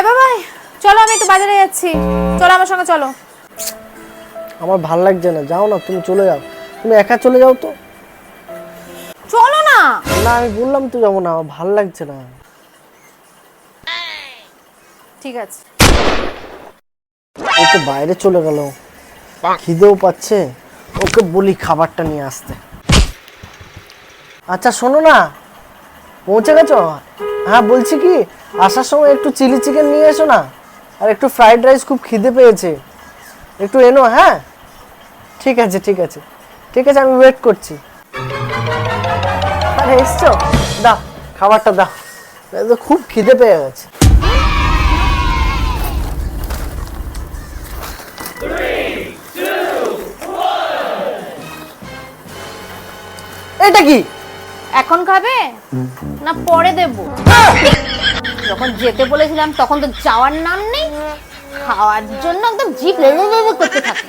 বাবাই চলো, আমি একটু বাজারে যাচ্ছি, চলো আমার সঙ্গে চলো। আমার ভাল লাগছে না, যাও না, তুমি চলে যাও, তুমি একা চলে যাও তো। চলো না। না আমি বললাম তো যাবো না, আমার ভাল লাগছে না। ঠিক আছে। এই তো বাইরে চলে গেল, খিদেও পাচ্ছে, ওকে বলি খাবারটা নিয়ে আসতে। আচ্ছা শোনো না, পৌঁছে গেছো? হ্যাঁ বলছি কি, আসার সময় একটু চিলি চিকেন নিয়ে এসো না, আর একটু ফ্রাইড রাইস, খুব খিদে পেয়েছে, একটু এনো। হ্যাঁ ঠিক আছে ঠিক আছে ঠিক আছে, আমি ওয়েট করছি। আরে এসছো, দাও খাবারটা দাও, খুব খিদে পেয়ে গেছে। এটা কি? এখন খাবে না পরে দেব? যখন যেতে বলেছিলাম তখন তো যাওয়ার নাম নেই, খাওয়ার জন্য একদম জিভ লেগে করতে থাকে।